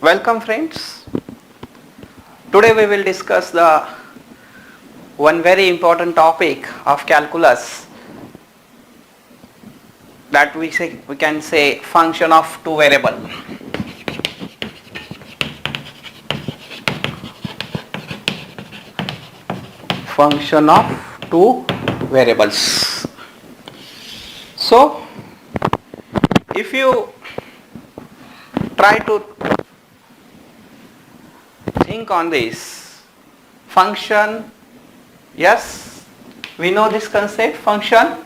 Welcome friends. Today we will discuss the one very important topic of calculus that we can say function of two variable. Function of two variables. So if you try to think on this function, yes, we know this concept function.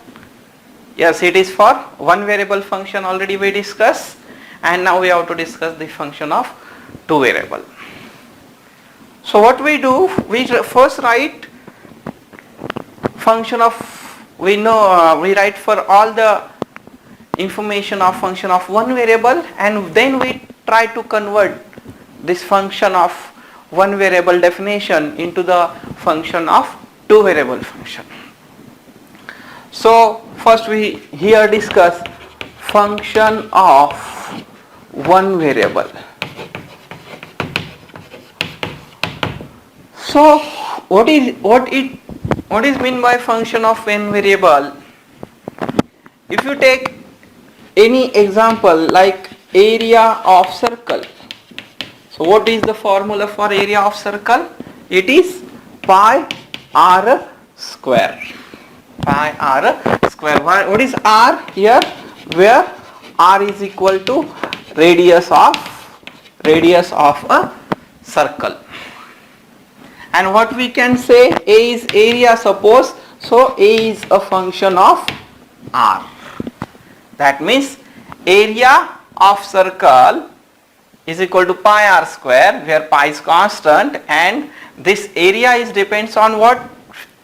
Yes, it is for one variable function, already we discussed, and now we have to discuss the function of two variable. So what we do, we first write function of, we write for all the information of function of one variable, and then we try to convert this function of one variable definition into the function of two variable function. So first we here discuss function of one variable. So what is mean by function of one variable? If you take any example like area of circle. So what is the formula for area of circle? It is pi r square. Pi r square. What is r here? Where r is equal to radius of a circle. And what we can say, A is area, suppose, so A is a function of r. That means area of circle is equal to pi r square, where pi is constant, and this area is depends on what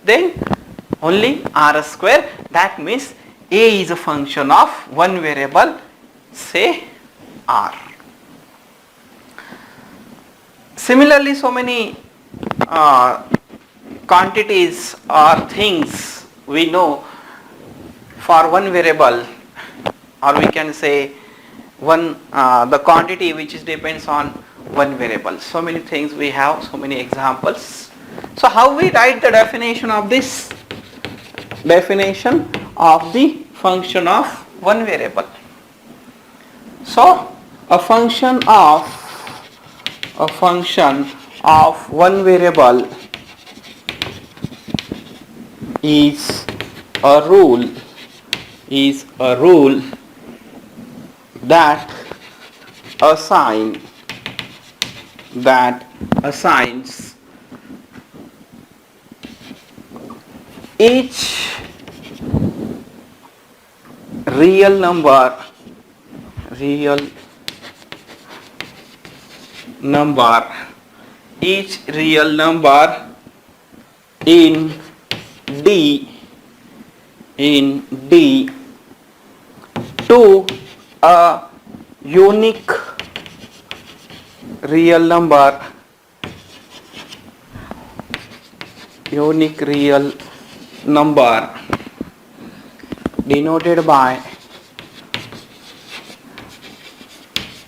then? Only r square. That means A is a function of one variable, say r. Similarly, so many quantities or things we know for one variable, or we can say one the quantity which is depends on one variable. So many things we have, so many examples. So how we write the definition of this? Definition of the function of one variable. So a function of one variable is a rule that assigns each real number in D to a unique real number denoted by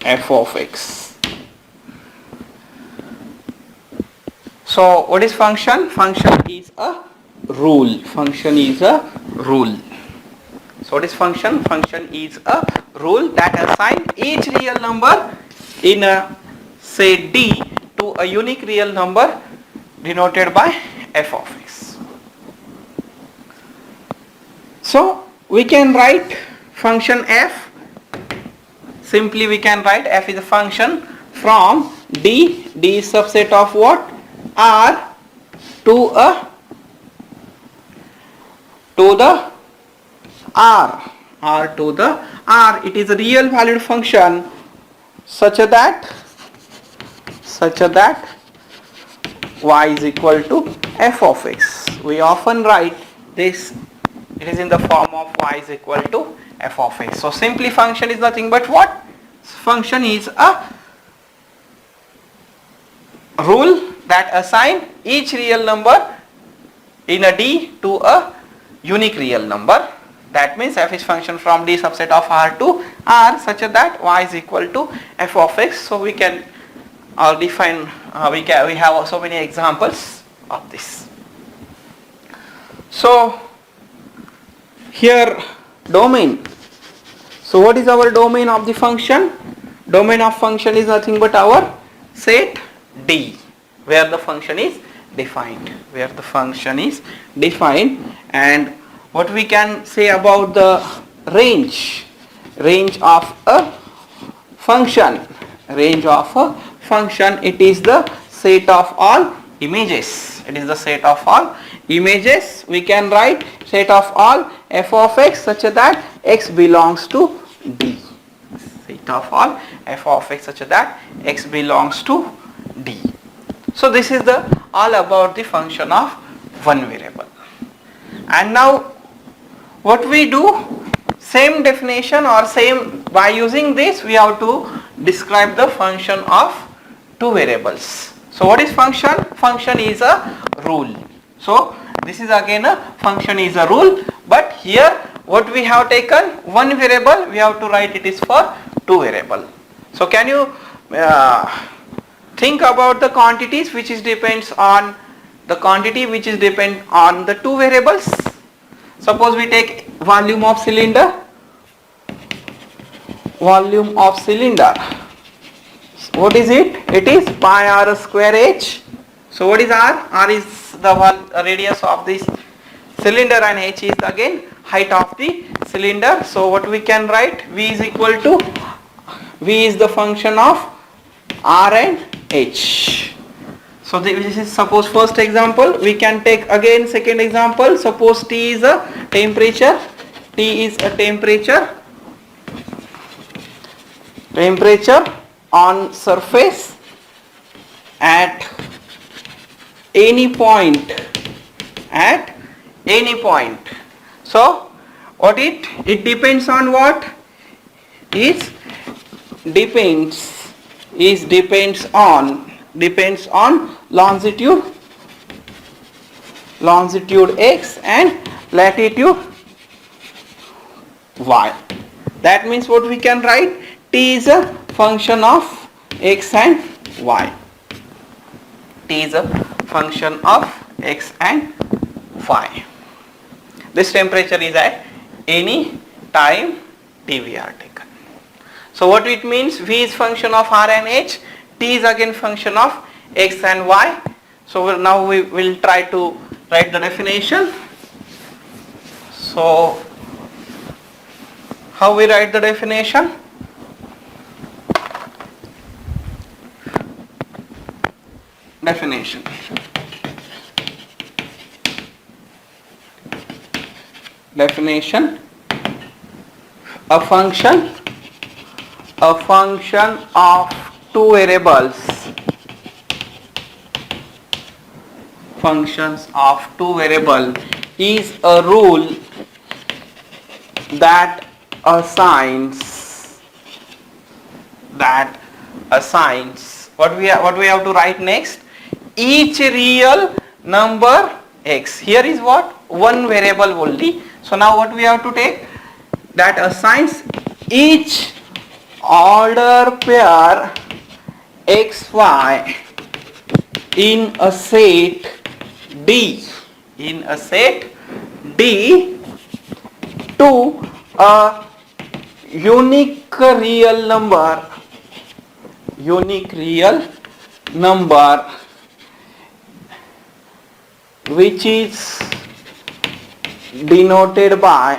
f of x. So what is function? Function is a rule. So what is function? Function is a rule that assigns each real number in a, say, D to a unique real number denoted by f of x. So we can write function f. Simply we can write f is a function from D. D is subset of what? R to the R. R to the R. It is a real valued function such that y is equal to f of x. We often write this, it is in the form of y is equal to f of x. So simply function is nothing but what? Function is a rule that assign each real number in a D to a unique real number. That means f is function from D subset of R to R such that y is equal to f of x. So we can or define. We have so many examples of this. So here domain. So what is our domain of the function? Domain of function is nothing but our set D, where the function is defined. Where the function is defined, and what we can say about the range of a function. Range of a function, it is the set of all images. It is the set of all images. We can write set of all f of x such that x belongs to D. Set of all f of x such that x belongs to D. So this is the all about the function of one variable. And now what we do, same definition or same, by using this we have to describe the function of two variables. So what is function? Function is a rule. So this is again a function is a rule, but here what we have taken, one variable, we have to write it is for two variable. So can you think about the quantities which is depends on the quantity which is depend on the two variables. Suppose we take volume of cylinder. Volume of cylinder. What is it? It is pi r square h. So what is r? R is the radius of this cylinder and h is again height of the cylinder. So what we can write? V is equal to, V is the function of r and h. So this is suppose first example. We can take again second example. Suppose T is a temperature. T is a temperature. Temperature on surface at any point. At any point. So what it depends on what? Depends on longitude x and latitude y. That means what we can write? T is a function of x and y. T is a function of x and y. This temperature is at any time t we are taken. So what it means? V is function of r and h. T is again function of x and y. So now we will try to write the definition. So how we write the definition? Definition. Definition. A function of two variables. Functions of two variables is a rule that assigns what we have to write next? Each real number x. Here is what? One variable only. So now what we have to take? That assigns each order pair xy in a set D. In a set D to a unique real number which is denoted by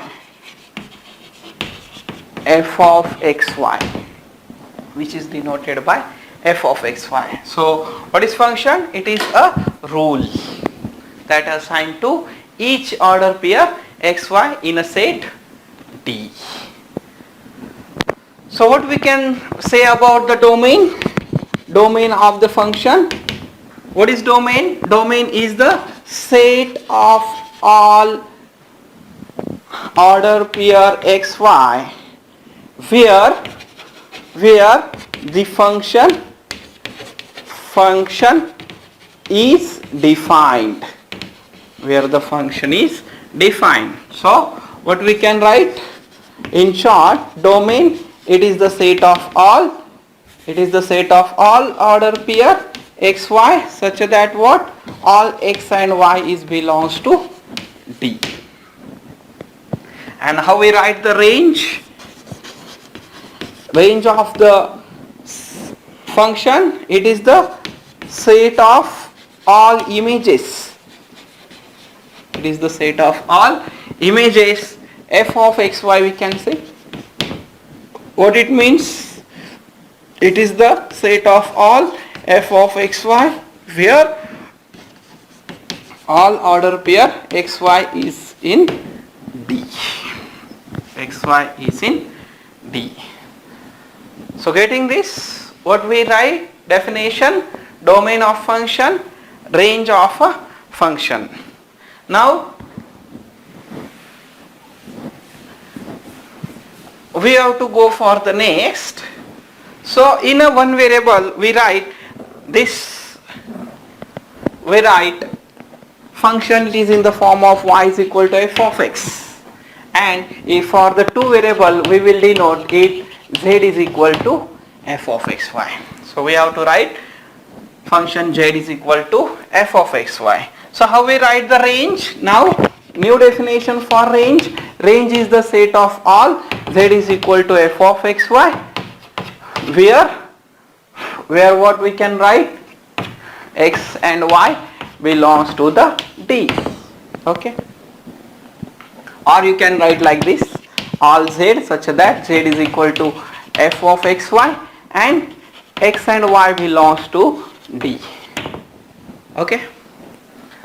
f of xy, which is denoted by f of xy. So what is function? It is a rule that assigned to each order pair xy in a set D. So what we can say about the domain? Domain of the function. What is domain? Domain is the set of all order pair xy where the function is defined. Where the function is defined. So what we can write? In short, domain, it is the set of all It is the set of all order pair xy such that what? All x and y is belongs to D. And how we write the range? Range of the function, it is the set of all images. It is the set of all images f of xy, we can say. What it means? It is the set of all f of xy where all order pair xy is in D. Xy is in D. So getting this, what we write? Definition, domain of function, range of a function. Now we have to go for the next. So in a one variable we write this, we write function is in the form of y is equal to f of x, and if for the two variable we will denote it z is equal to f of xy. So we have to write function z is equal to f of xy. So how we write the range? Now new definition for range. Range is the set of all z is equal to f of xy where what we can write? X and y belongs to the D. Okay. Or you can write like this, all z such that z is equal to f of xy and x and y belongs to D. Okay.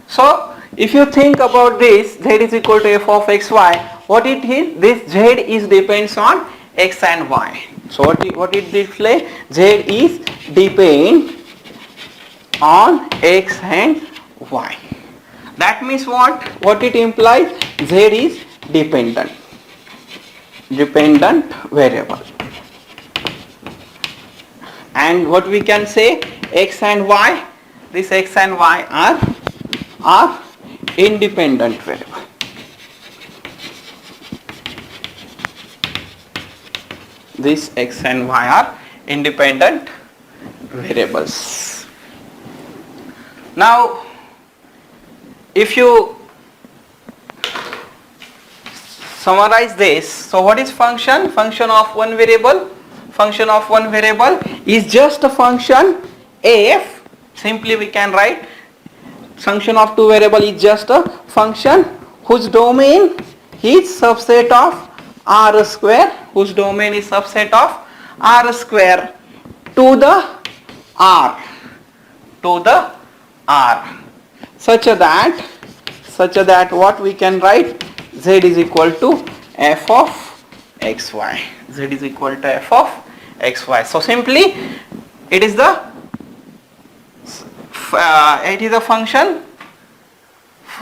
So if you think about this, z is equal to f of xy, what it is? This z is depends on x and y. So what it display? Z is depend on x and y. That means what? What it implies? Z is dependent variable. And what we can say? X and y. This x and y are independent variable. This x and y are independent variables. Now if you summarize this, so what is function? Function of one variable. Function of one variable is just a function f. Simply we can write function of two variable is just a function whose domain is subset of R square, whose domain is subset of R square to the R, such that what we can write? Z is equal to f of xy. Z is equal to f of xy. So simply it is a function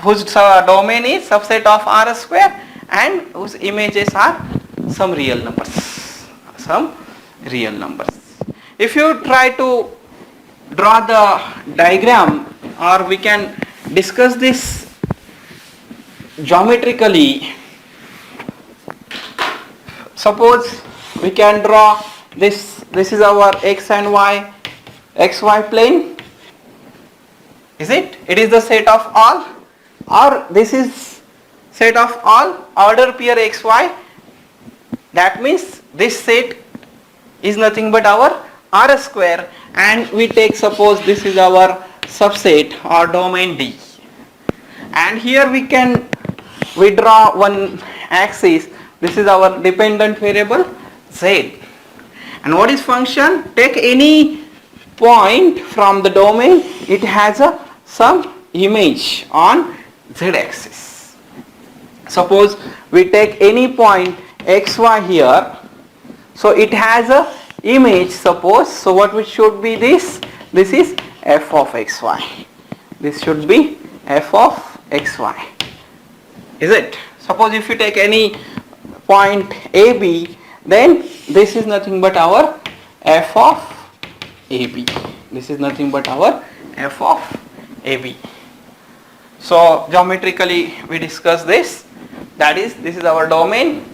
whose domain is subset of R square and whose images are some real numbers. If you try to draw the diagram, or we can discuss this geometrically. Suppose we can draw this is our x and y, xy plane. Is it? It is the set of all, or this is set of all order pair xy. That means this set is nothing but our R square, and we take, suppose this is our subset or domain D, and here we draw one axis. This is our dependent variable z, and what is function? Take any point from the domain, it has some image on z axis. Suppose we take any point xy here, so it has a image, suppose. So what should be this? This is f of xy. This should be f of xy. Is it? Suppose if you take any point AB, then this is nothing but our f of AB. This is nothing but our f of AB. So geometrically we discuss this. That is, this is our domain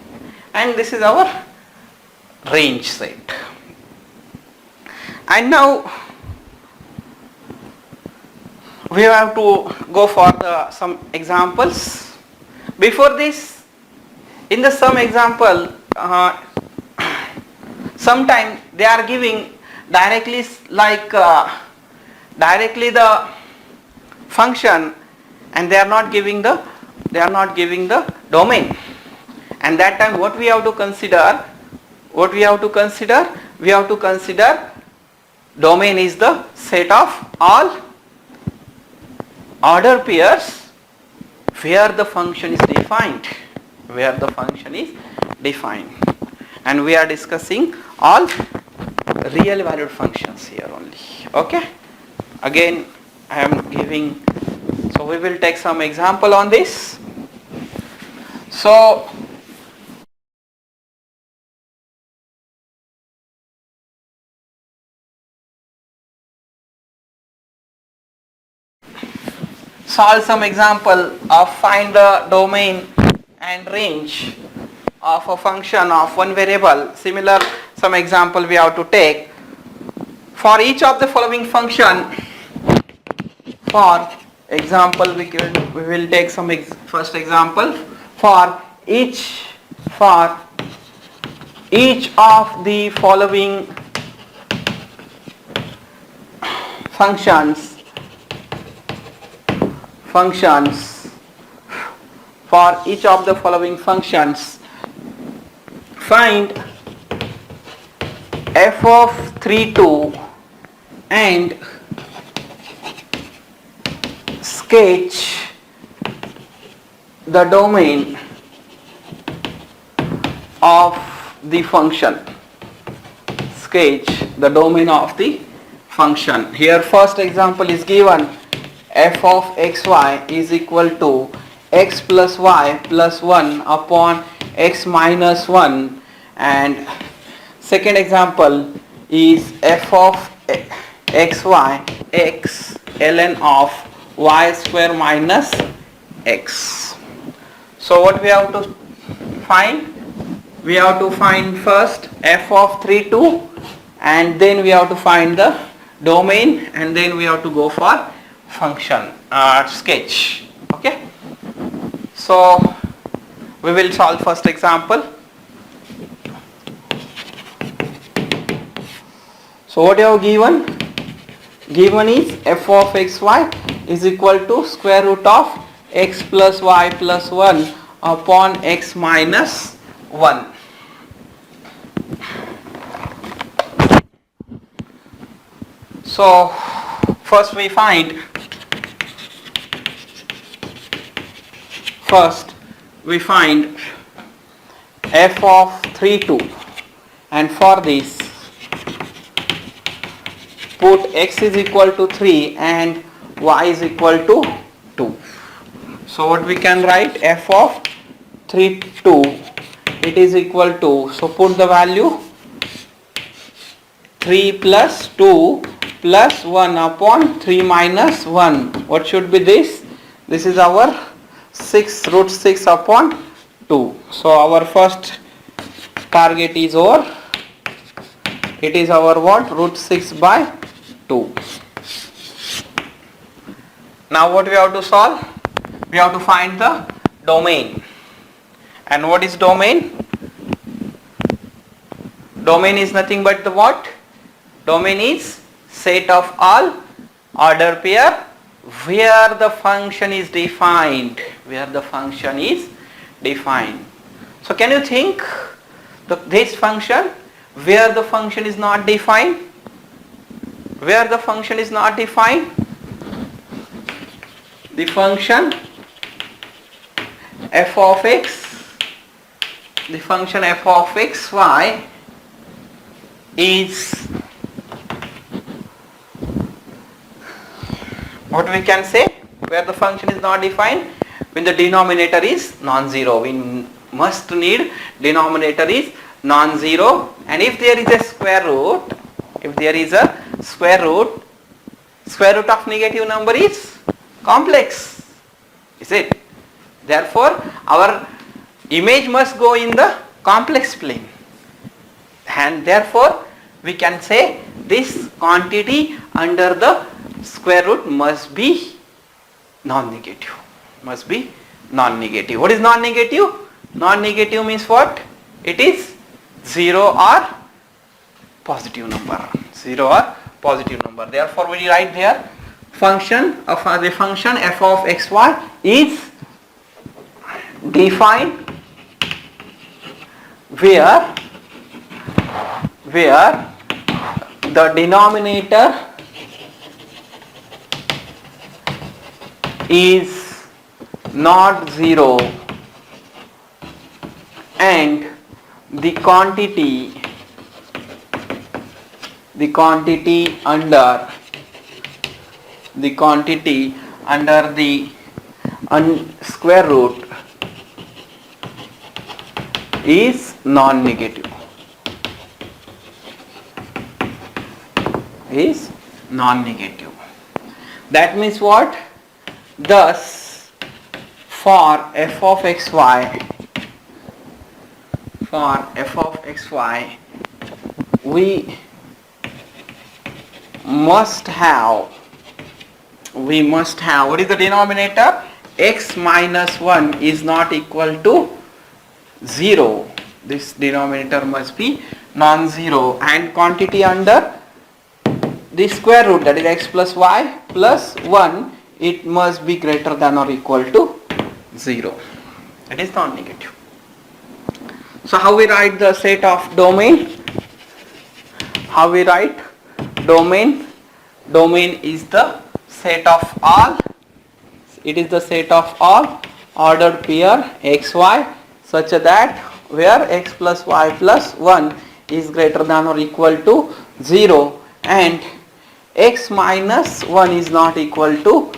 and this is our range set. And now we have to go for some examples. Before this, in the sum example, sometimes they are giving directly directly the function, and they are not giving the domain. And that time what we have to consider? We have to consider domain is the set of all order pairs where the function is defined. And we are discussing all real valued functions here only. Okay. Again I am giving, so we will take some example on this. So solve some example of find the domain and range of a function of one variable. Similar some example we have to take for each of the following function. For example, we will take some first example for each of the following functions for each of the following functions, find f of 32 and sketch the domain of the function. Here first example is given, f of xy is equal to x plus y plus 1 upon x minus 1, and second example is f of xy x ln of y square minus x. So what we have to find? We have to find first f of 32, and then we have to find the domain, and then we have to go for function sketch. Okay. So we will solve first example. So what you have given? Given is f of xy is equal to square root of x plus y plus 1 upon x minus 1. So first we find f of 32, and for this put x is equal to 3 and y is equal to 2. So what we can write? F of 32, it is equal to, so put the value 3 plus 2 plus 1 upon 3 minus 1. What should be this? This is our 6 root 6 upon 2. So our first target is over. It is our what? Root 6 by 2. Now what we have to solve? We have to find the domain. And what is domain? Domain is nothing but the what? Domain is set of all order pair where the function is defined. So can you think this function where the function is not defined? The function f of xy is, what we can say, where the function is not defined? When the denominator is non-zero. We must need denominator is non-zero, and if there is a square root, square root of negative number is complex, is it? Therefore our image must go in the complex plane, and therefore we can say this quantity under the square root must be non-negative. Must be non-negative. What is non-negative? Non-negative means what? It is 0 or positive number. 0 or positive number. Therefore we write there function of the function f of xy is defined where the denominator is not 0 and the quantity under the square root is non-negative. Is non-negative. That means what? Thus, for f of xy, we must have what is the denominator? X minus 1 is not equal to 0. This denominator must be non-zero, and quantity under the square root, that is x plus y plus 1, it must be greater than or equal to 0. That is non-negative. So how we write the set of domain? How we write domain? Domain is the set of all. It is the set of all ordered pair xy such that where x plus y plus 1 is greater than or equal to 0 and x minus 1 is not equal to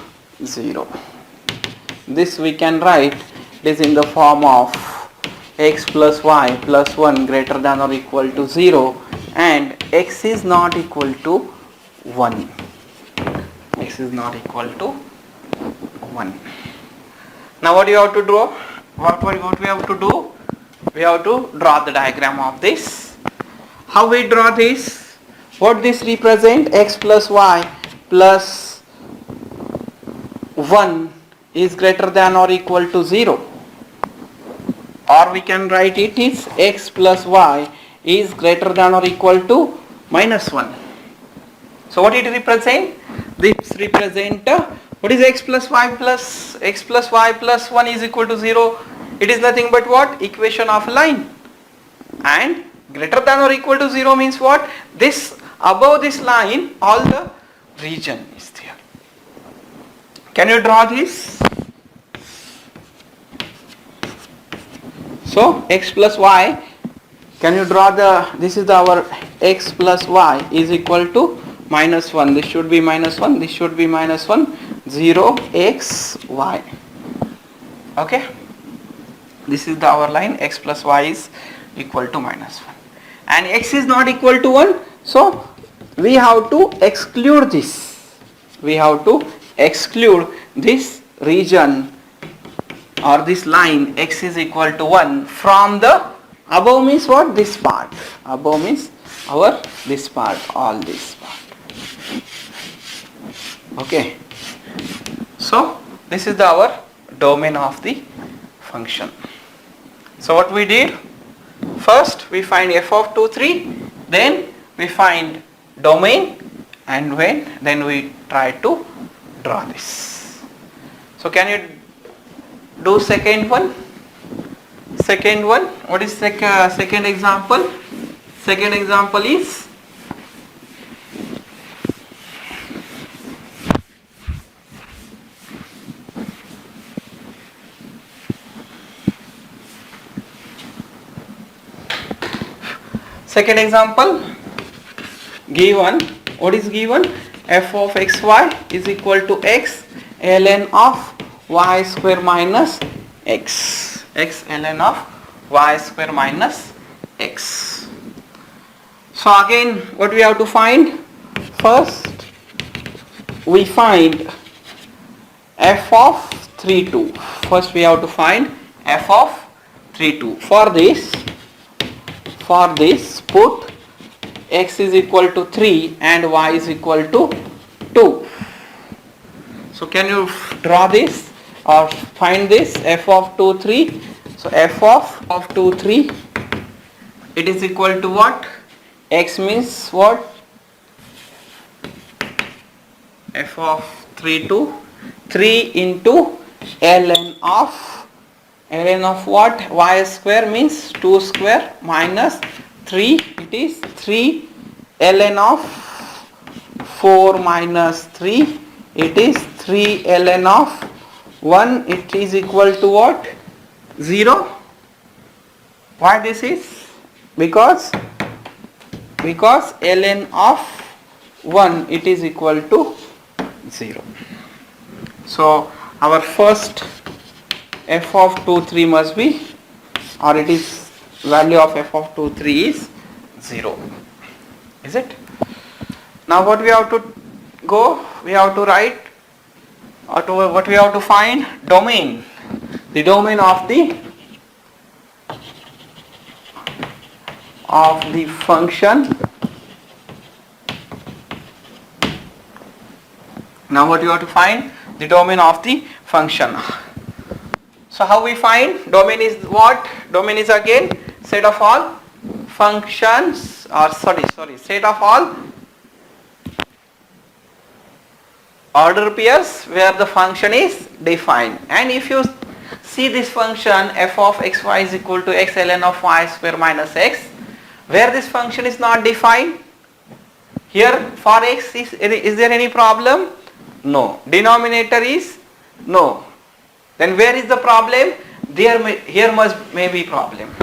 0. This we can write, it is in the form of x plus y plus 1 greater than or equal to 0 and x is not equal to 1. X is not equal to 1. Now what you have to draw? What we have to do? We have to draw the diagram of this. How we draw this? What this represent? X plus y plus 1 is greater than or equal to 0. Or we can write it is x plus y is greater than or equal to minus 1. So what it represent? This represent what is x plus y plus 1 is equal to 0. It is nothing but what? Equation of a line. And greater than or equal to 0 means what? This above this line all the region is there. Can you draw this? So x plus y, can you draw this is our x plus y is equal to minus 1. This should be minus 1, this should be minus 1, 0 x y. Okay, this is our line, x plus y is equal to minus 1 and x is not equal to 1, so we have to exclude this. We have to exclude this region or this line x is equal to 1 from the above means what? This part. Above means our this part, all this part. Okay. So this is our domain of the function. So what we did? First we find f of 2, 3, then we find domain, and then we try to draw this. So can you do second one? Second one, what is second example? Second example is given, what is given? F of xy is equal to x ln of y square minus x. X ln of y square minus x. So again what we have to find? First we find f of 3, 2. First we have to find f of 3, 2. For this put x is equal to 3 and y is equal to 2. So can you draw this or find this f of 2, 3? So f of 2, 3, it is equal to what? X means what? F of 3, 2, 3 into ln of what? Y square means 2 square minus 3, it is 3 ln of 4 minus 3, it is 3 ln of 1, it is equal to what? 0. Why this is? Because ln of 1 it is equal to 0. So our first f of 2, 3 must be, or it is value of f of 2, 3 is 0. Is it? Now what we have to go? We have to write, or to what we have to find? Domain. The domain of the function. Now what you have to find? The domain of the function. So how we find? Domain is what? Domain is again set of all functions, or set of all order pairs where the function is defined. And if you see this function f of xy is equal to x ln of y square minus x, where this function is not defined, here for x is there any problem? No. Denominator is no. Then where is the problem? Here may be problem.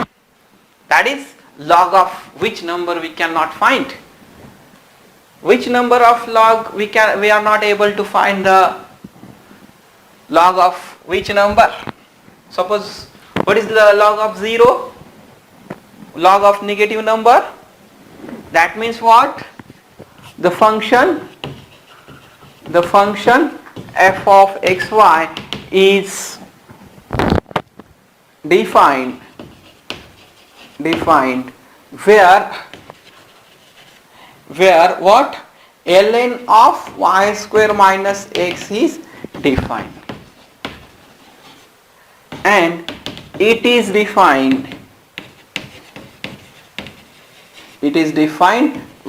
That is log of which number we cannot find. Which number of log we are not able to find the log of which number? Suppose what is the log of 0? Log of negative number. That means what? The function f of xy is defined where what? ln of y square minus x is defined, and it is defined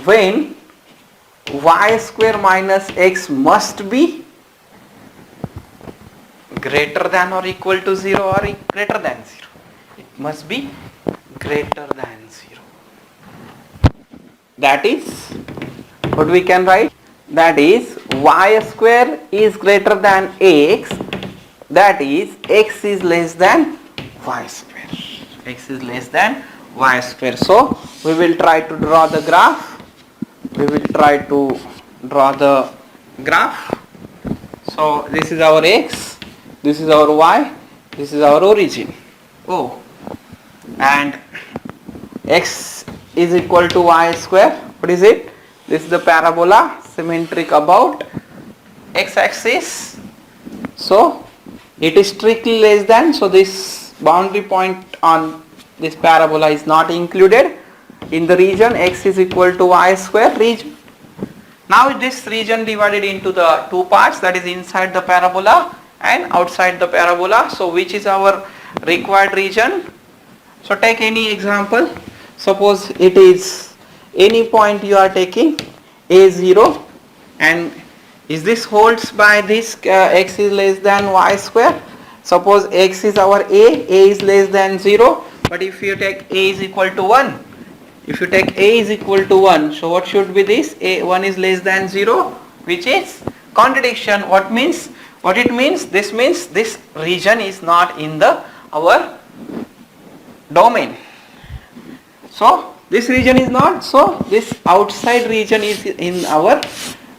when y square minus x must be greater than or equal to 0 or greater than 0. It must be greater than 0. That is what we can write. That is y square is greater than x. That is x is less than y square. X is less than y square. So we will try to draw the graph. So this is our x, this is our y, this is our origin. Oh, and x is equal to y square. What is it? This is the parabola symmetric about x axis. So it is strictly less than. So this boundary point on this parabola is not included in the region x is equal to y square region. Now this region divided into the two parts, that is inside the parabola and outside the parabola. So which is our required region? So take any example. Suppose it is any point you are taking a0, and is this holds by this x is less than y square. Suppose x is our a is less than 0, but if you take a is equal to 1, if you take a is equal to 1, so what should be this? A1 is less than 0, which is contradiction. What it means? This means this region is not in our domain. So this region is not, so this outside region is in our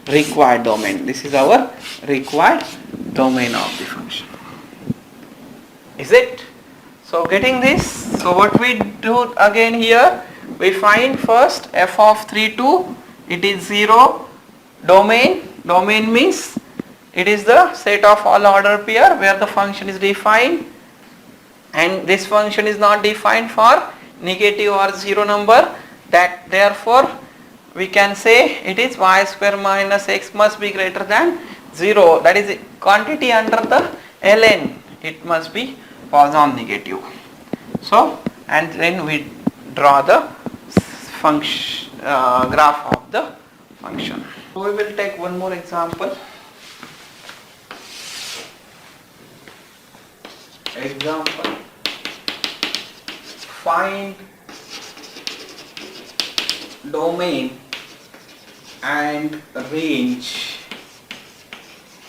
required domain. This is our required domain of the function. Is it? So getting this, so what we do again here, we find first f of 3, 2, it is 0, domain means it is the set of all order pair where the function is defined, and this function is not defined for negative or 0 number, that therefore we can say it is y square minus x must be greater than 0. That is quantity under the ln. It must be Poisson negative. So, and then we draw the function graph of the function. So we will take one more example. Example, find domain and range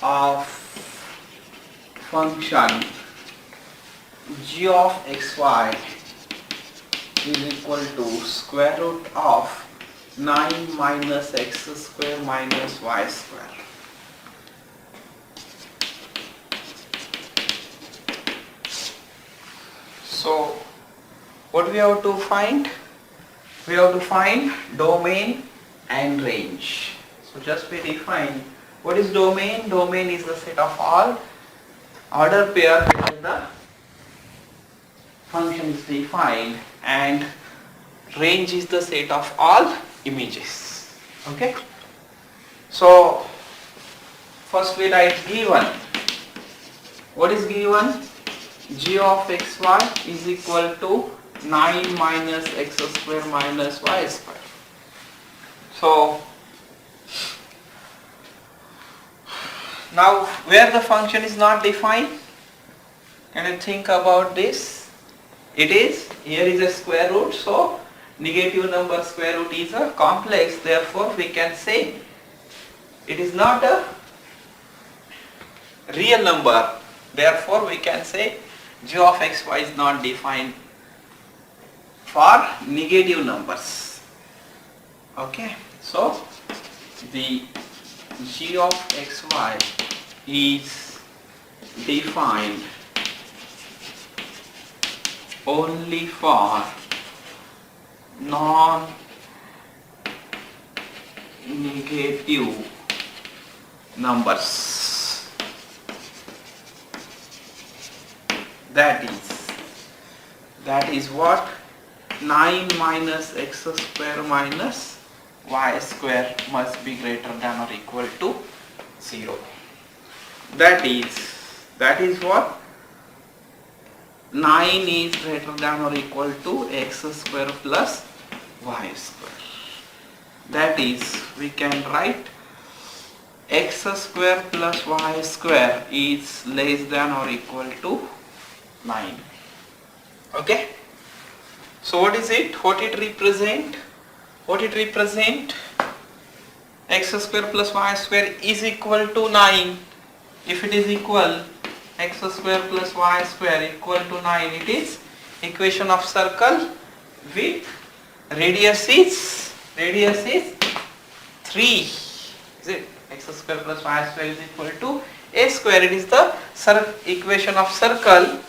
of function g of xy is equal to square root of 9 minus x square minus y square. So what we have to find? We have to find domain and range. So just we define what is domain. Domain is the set of all order pair where the function is defined, and range is the set of all images. Okay. So first we write given. What is given? G of xy is equal to 9 minus x square minus y square. So now where the function is not defined, can you think about this? It is, here is a square root, so negative number square root is a complex, therefore we can say it is not a real number, therefore we can say g of xy is not defined for negative numbers. Okay, so the g of xy is defined only for non-negative numbers. That is what 9 minus x square minus y square must be greater than or equal to 0. That is what 9 is greater than or equal to x square plus y square. That is, we can write x square plus y square is less than or equal to 9. Okay. So what is it? What it represent? X square plus y square is equal to 9. If it is equal, x square plus y square equal to 9, it is equation of circle with radius is 3. Is it? X square plus y square is equal to a square. It is the equation of circle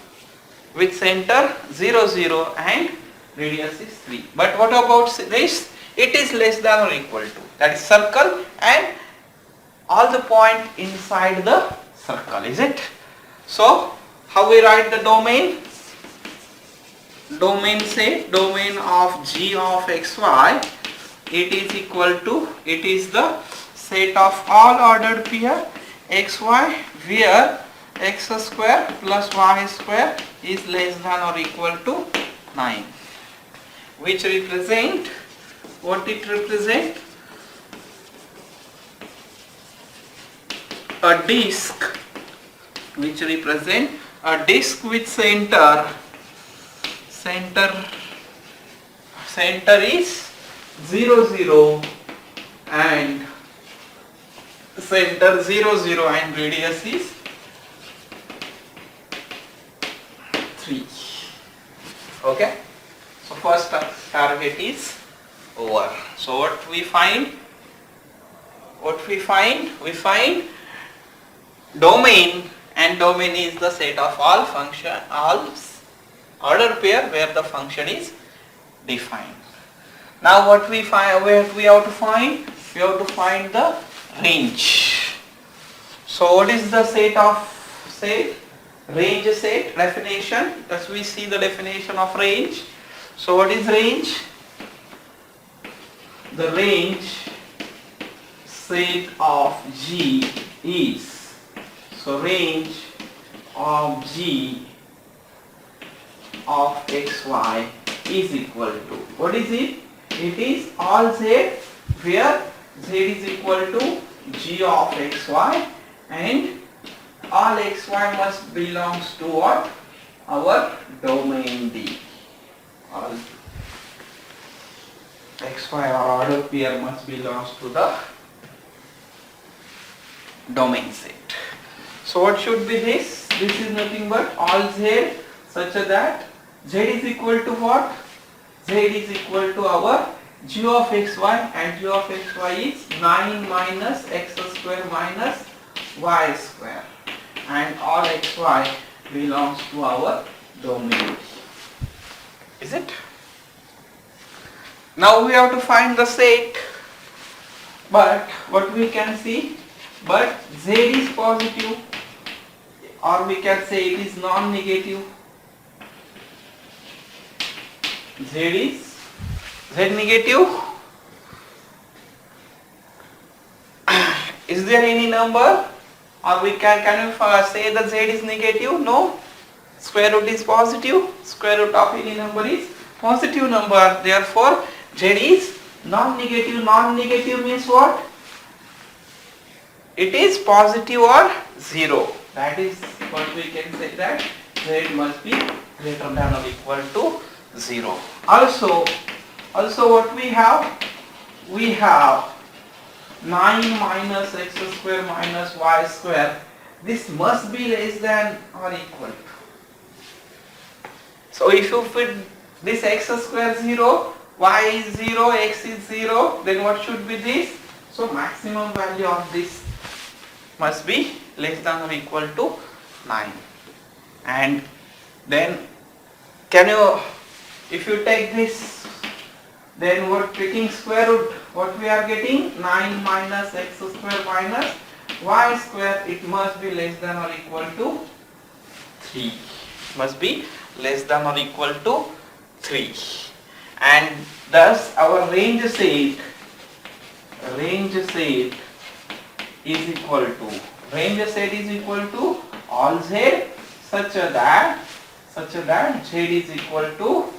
with center 0, 0 and radius is 3. But what about this? It is less than or equal to. That is circle and all the point inside the circle. Is it? So how we write the domain? Domain, say domain of g of xy, it is equal to, it is the set of all ordered pair xy where x square plus y square is less than or equal to 9, which represent, what it represent? A disk, which represent a disk with center is 0, 0 and center 0, 0 and radius is 3. Okay. So first target is over. So what we find? We find domain, and domain is the set of all function, all order pair where the function is defined. Now what we find? Where we have to find? We have to find the range. So what is the set of range set definition? As we see the definition of range. So what is range? the range set of G is, so range of G of xy is equal to, what is it? It is all Z where Z is equal to G of xy and all xy must belongs to what? Our domain D. All xy or order pair must belongs to the domain set. So what should be this? This is nothing but all Z such that Z is equal to what? Z is equal to our G of xy, and G of xy is 9 minus x square minus y square, and all xy belongs to our domain. Is it? Now we have to find the set, but what we can see, but Z is positive, or we can say it is non-negative. Z is Z negative. Is there any number, or we can you say that Z is negative? No. Square root is positive. Square root of any number is positive number. Therefore, Z is non-negative. Non-negative means what? It is positive or 0. That is what we can say, that Z must be greater than or equal to 0. Also what we have? We have 9 minus x square minus y square. This must be less than or equal to. So if you fit this x square 0, y is 0, x is 0, then what should be this? So maximum value of this must be less than or equal to 9. And then if you take this, then what, taking square root, what we are getting? 9 minus x square minus y square, it must be less than or equal to 3. Must be less than or equal to 3. And thus our range set is equal to all Z such that Z is equal to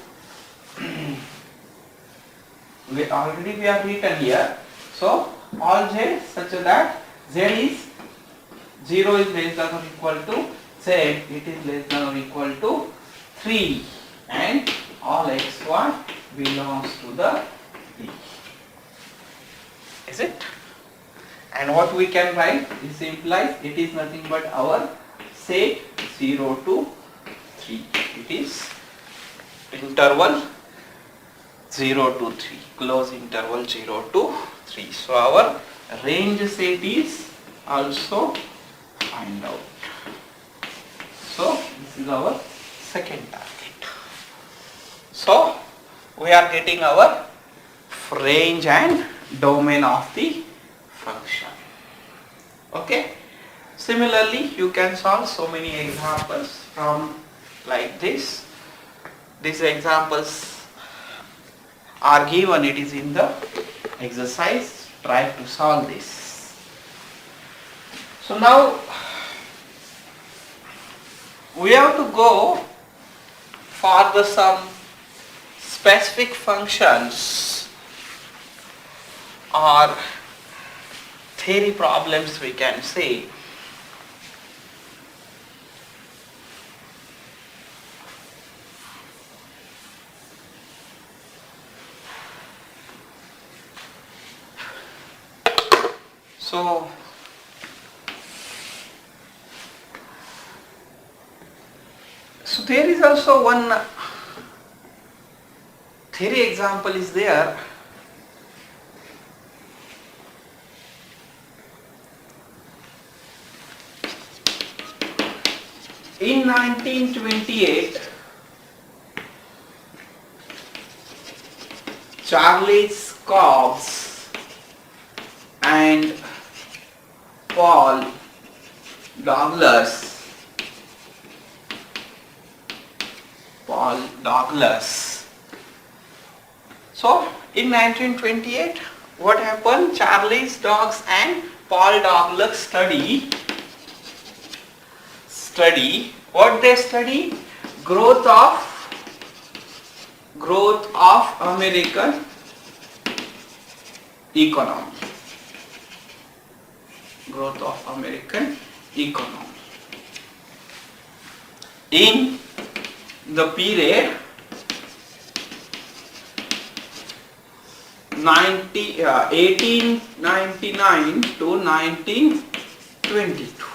we have written here. So all Z such that Z is 0 is less than or equal to Z, it is less than or equal to 3, and all xy belongs to the D. Is it? And what we can write, this implies it is nothing but our set 0 to 3. It is interval 0 to 3, close interval 0 to 3. So our range set is also find out. So this is our second target. So we are getting our range and domain of the function. Okay. Similarly, you can solve so many examples from like this. These examples are given, it is in the exercise. Try to solve this. So now we have to go for the some specific functions or theory problems, we can say. So there is also one theory example is there. In 1928, Charles Cox and Paul Douglas So in 1928, what happened? Charles Dogs and Paul Douglas study what they study? Growth of American economy. Growth of American economy in the period 1899 to 1922.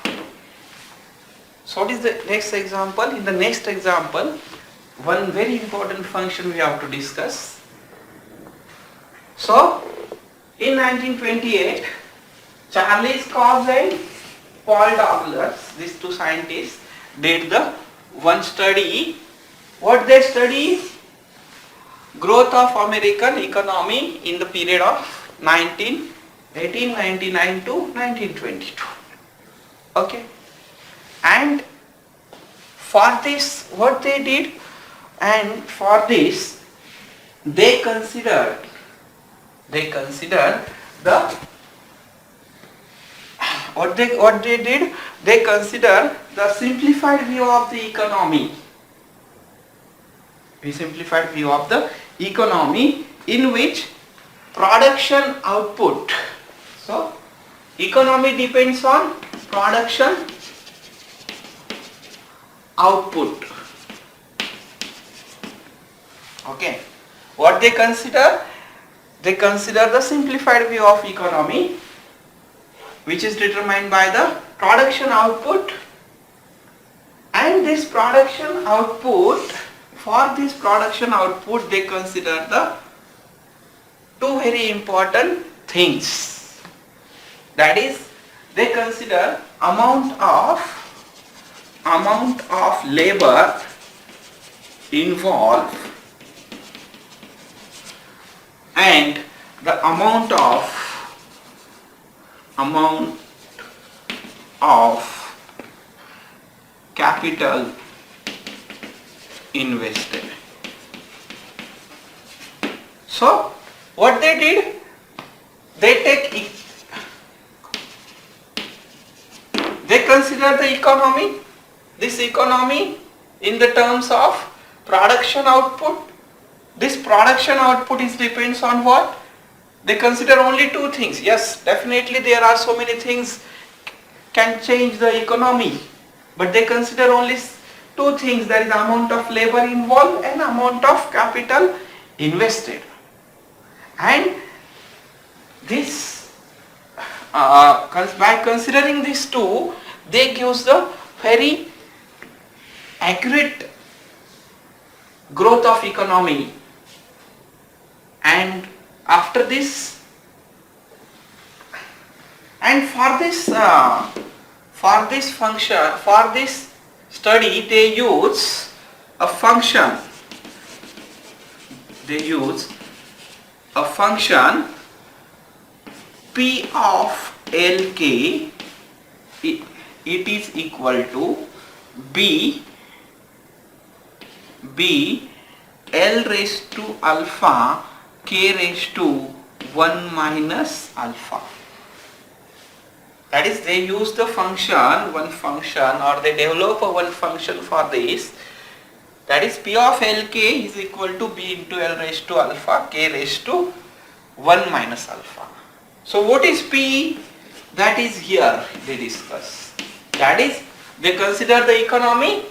So what is the next example? In the next example, one very important function we have to discuss. So in 1928, Charles Cox and Paul Douglas, these two scientists, did the one study. What they study? Growth of American economy in the period of 1899 to 1922. Okay. And for this, what they did, and for this, they considered the what they did. They consider the simplified view of the economy. We simplified view of the economy in which production output. So economy depends on production output. Okay. What they consider? They consider the simplified view of economy, which is determined by the production output, and this production output, for this production output they consider the two very important things. That is, they consider amount of labor involved and the amount of capital invested. So what they did, they consider the economy, this economy in the terms of production output. This production output depends on what? They consider only two things. Yes, definitely there are so many things can change the economy, but they consider only two things. There is amount of labor involved and amount of capital invested. And this, by considering these two, they gives the very accurate growth of economy. And after this, and for this function, for this study, they use a function. They use a function P of Lk. It is equal to B L raised to alpha K raised to 1 minus alpha. That is, they use the function, one function, or they develop a one function for this. That is, P of Lk is equal to B into L raised to alpha K raised to 1 minus alpha. So what is P? That is here they discuss. That is, they consider the economy,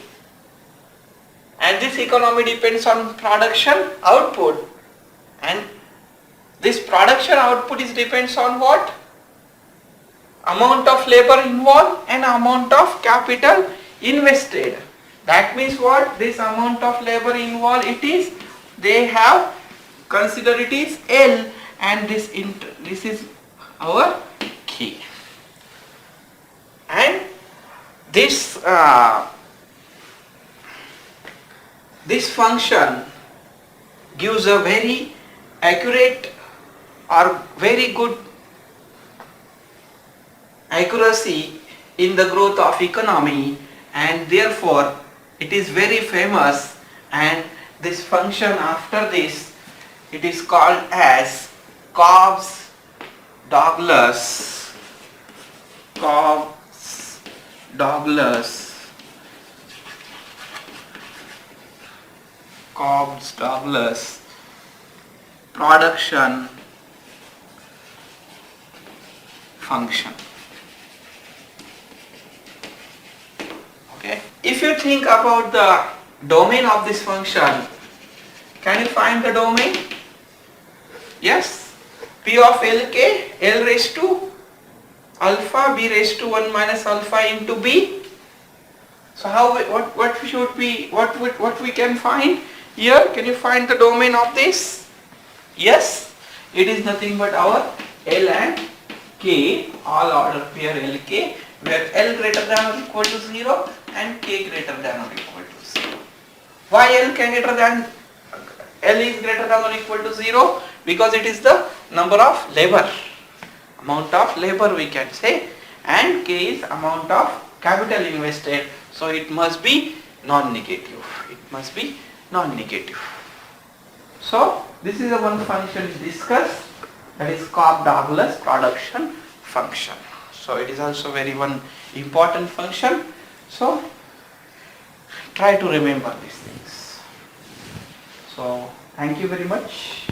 and this economy depends on production output, and this production output depends on what? Amount of labor involved and amount of capital invested. That means what? This amount of labor involved, it is, they have considered it is L, and this is our K. And this this function gives a very accurate or very good accuracy in the growth of economy, and therefore it is very famous. And this function, after this, It is called as Cobbs-Douglas. Cobbs-Douglas. Cobbs-Douglas production function. Okay. If you think about the domain of this function, can you find the domain? Yes. P of Lk, L raised to alpha, B raised to 1 minus alpha into B. So what we can find here? Can you find the domain of this? Yes, it is nothing but our L and K, all order pair Lk, where L greater than or equal to 0 and K greater than or equal to 0. Why L is greater than or equal to 0? Because it is the number of labor, amount of labor we can say, and K is amount of capital invested, so it must be non-negative. It must be non-negative. So this is the one function discussed, that is Cobb-Douglas production function. So it is also very one important function. So try to remember these things. So thank you very much.